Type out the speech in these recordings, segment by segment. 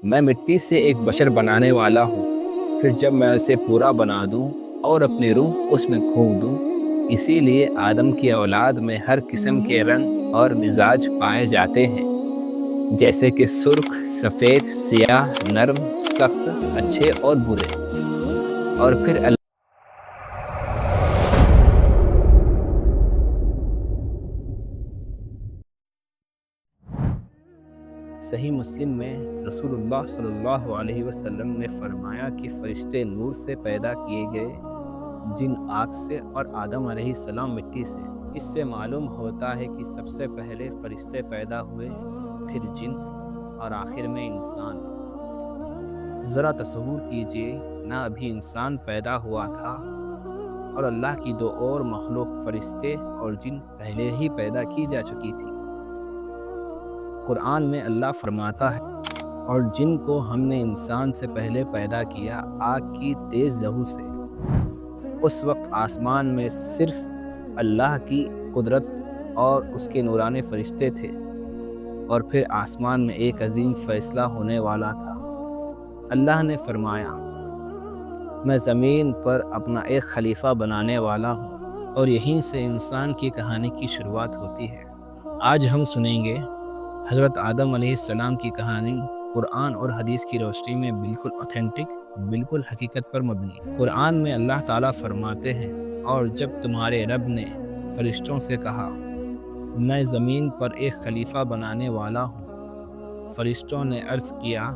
میں مٹی سے ایک بشر بنانے والا ہوں، پھر جب میں اسے پورا بنا دوں اور اپنی روح اس میں پھونک دوں۔ اسی لیے آدم کی اولاد میں ہر قسم کے رنگ اور مزاج پائے جاتے ہیں، جیسے کہ سرخ، سفید، سیاہ، نرم، سخت، اچھے اور برے۔ اور پھر صحیح مسلم میں رسول اللہ صلی اللہ علیہ وسلم نے فرمایا کہ فرشتے نور سے پیدا کیے گئے، جن آگ سے اور آدم علیہ السلام مٹی سے۔ اس سے معلوم ہوتا ہے کہ سب سے پہلے فرشتے پیدا ہوئے، پھر جن، اور آخر میں انسان۔ ذرا تصور کیجئے، نہ ابھی انسان پیدا ہوا تھا اور اللہ کی دو اور مخلوق فرشتے اور جن پہلے ہی پیدا کی جا چکی تھی۔ قرآن میں اللہ فرماتا ہے، اور جن کو ہم نے انسان سے پہلے پیدا کیا آگ کی تیز لہو سے۔ اس وقت آسمان میں صرف اللہ کی قدرت اور اس کے نورانی فرشتے تھے، اور پھر آسمان میں ایک عظیم فیصلہ ہونے والا تھا۔ اللہ نے فرمایا، میں زمین پر اپنا ایک خلیفہ بنانے والا ہوں، اور یہیں سے انسان کی کہانی کی شروعات ہوتی ہے۔ آج ہم سنیں گے حضرت آدم علیہ السلام کی کہانی، قرآن اور حدیث کی روشنی میں بالکل اوتھینٹک، بالکل حقیقت پر مبنی۔ قرآن میں اللہ تعالیٰ فرماتے ہیں، اور جب تمہارے رب نے فرشتوں سے کہا، میں زمین پر ایک خلیفہ بنانے والا ہوں، فرشتوں نے عرض کیا،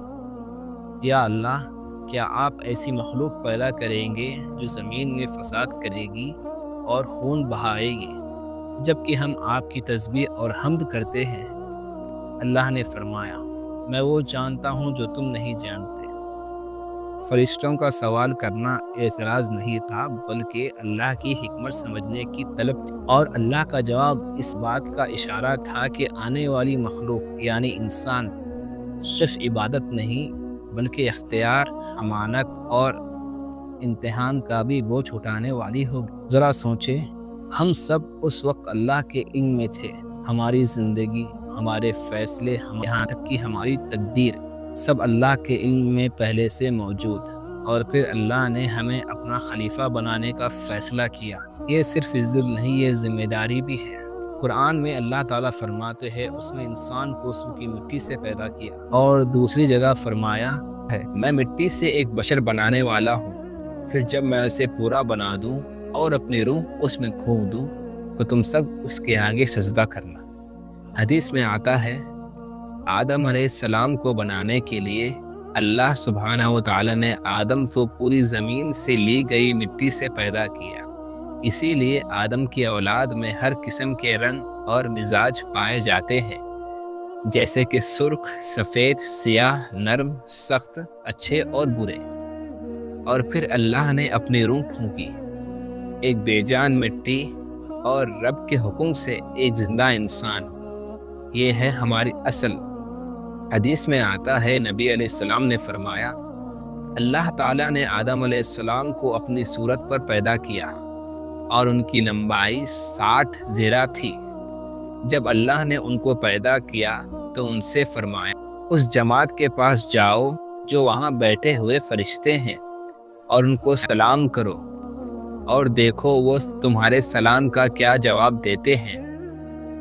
یا اللہ، کیا آپ ایسی مخلوق پیدا کریں گے جو زمین میں فساد کرے گی اور خون بہائے گی، جبکہ ہم آپ کی تسبیح اور حمد کرتے ہیں؟ اللہ نے فرمایا، میں وہ جانتا ہوں جو تم نہیں جانتے۔ فرشتوں کا سوال کرنا اعتراض نہیں تھا، بلکہ اللہ کی حکمت سمجھنے کی طلب تھی، اور اللہ کا جواب اس بات کا اشارہ تھا کہ آنے والی مخلوق یعنی انسان صرف عبادت نہیں بلکہ اختیار، امانت اور امتحان کا بھی بوجھ اٹھانے والی ہوگی۔ ذرا سوچیں، ہم سب اس وقت اللہ کے علم میں تھے۔ ہماری زندگی، ہمارے فیصلے، یہاں تک کہ ہماری تقدیر، سب اللہ کے علم میں پہلے سے موجود، اور پھر اللہ نے ہمیں اپنا خلیفہ بنانے کا فیصلہ کیا۔ یہ صرف عزت نہیں، یہ ذمہ داری بھی ہے۔ قرآن میں اللہ تعالیٰ فرماتے ہیں، اس نے انسان کو سوکھی مٹی سے پیدا کیا، اور دوسری جگہ فرمایا ہے، میں مٹی سے ایک بشر بنانے والا ہوں، پھر جب میں اسے پورا بنا دوں اور اپنی روح اس میں پھونک دوں تو تم سب اس کے آگے سجدہ کرنا۔ حدیث میں آتا ہے، آدم علیہ السلام کو بنانے کے لیے اللہ سبحانہ و تعالی نے آدم کو پوری زمین سے لی گئی مٹی سے پیدا کیا۔ اسی لیے آدم کی اولاد میں ہر قسم کے رنگ اور مزاج پائے جاتے ہیں، جیسے کہ سرخ، سفید، سیاہ، نرم، سخت، اچھے اور برے۔ اور پھر اللہ نے اپنی روح پھونکی، ایک بے جان مٹی اور رب کے حکم سے ایک زندہ انسان۔ یہ ہے ہماری اصل۔ حدیث میں آتا ہے، نبی علیہ السلام نے فرمایا، اللہ تعالیٰ نے آدم علیہ السلام کو اپنی صورت پر پیدا کیا، اور ان کی لمبائی 60 ذراع تھی۔ جب اللہ نے ان کو پیدا کیا تو ان سے فرمایا، اس جماعت کے پاس جاؤ جو وہاں بیٹھے ہوئے فرشتے ہیں، اور ان کو سلام کرو، اور دیکھو وہ تمہارے سلام کا کیا جواب دیتے ہیں،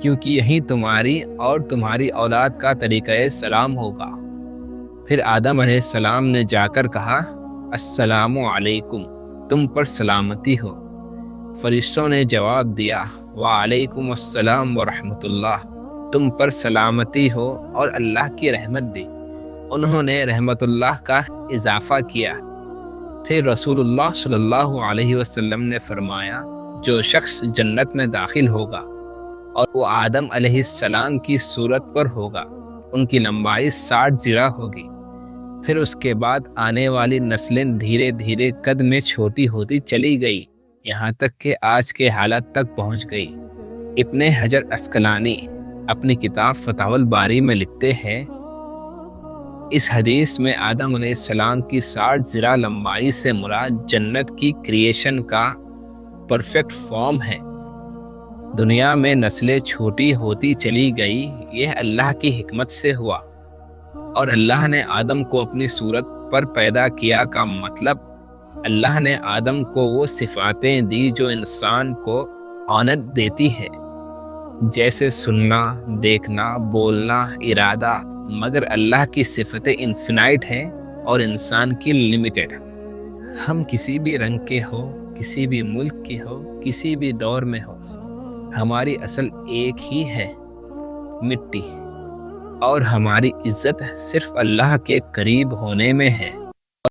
کیونکہ یہی تمہاری اور تمہاری اولاد کا طریقہ سلام ہوگا۔ پھر آدم علیہ السلام نے جا کر کہا، السلام علیکم، تم پر سلامتی ہو۔ فرشتوں نے جواب دیا، وعلیکم السلام ورحمۃ اللہ، تم پر سلامتی ہو اور اللہ کی رحمت بھی۔ انہوں نے رحمت اللہ کا اضافہ کیا۔ پھر رسول اللہ صلی اللہ علیہ وسلم نے فرمایا، جو شخص جنت میں داخل ہوگا اور وہ آدم علیہ السلام کی صورت پر ہوگا، ان کی لمبائی 60 ذراع ہوگی۔ پھر اس کے بعد آنے والی نسلیں دھیرے دھیرے قد میں چھوٹی ہوتی چلی گئی، یہاں تک کہ آج کے حالت تک پہنچ گئی۔ ابن حجر عسقلانی اپنی کتاب فتح الباری میں لکھتے ہیں، اس حدیث میں آدم علیہ السلام کی 60 ذراع لمبائی سے مراد جنت کی کریشن کا پرفیکٹ فارم ہے۔ دنیا میں نسلیں چھوٹی ہوتی چلی گئی، یہ اللہ کی حکمت سے ہوا، اور اللہ نے آدم کو اپنی صورت پر پیدا کیا کا مطلب اللہ نے آدم کو وہ صفاتیں دی جو انسان کو آنت دیتی ہے، جیسے سننا، دیکھنا، بولنا، ارادہ، مگر اللہ کی صفتیں انفینائٹ ہیں اور انسان کی لمیٹڈ۔ ہم کسی بھی رنگ کے ہو، کسی بھی ملک کے ہو، کسی بھی دور میں ہو، ہماری اصل ایک ہی ہے، مٹی، اور ہماری عزت صرف اللہ کے قریب ہونے میں ہے۔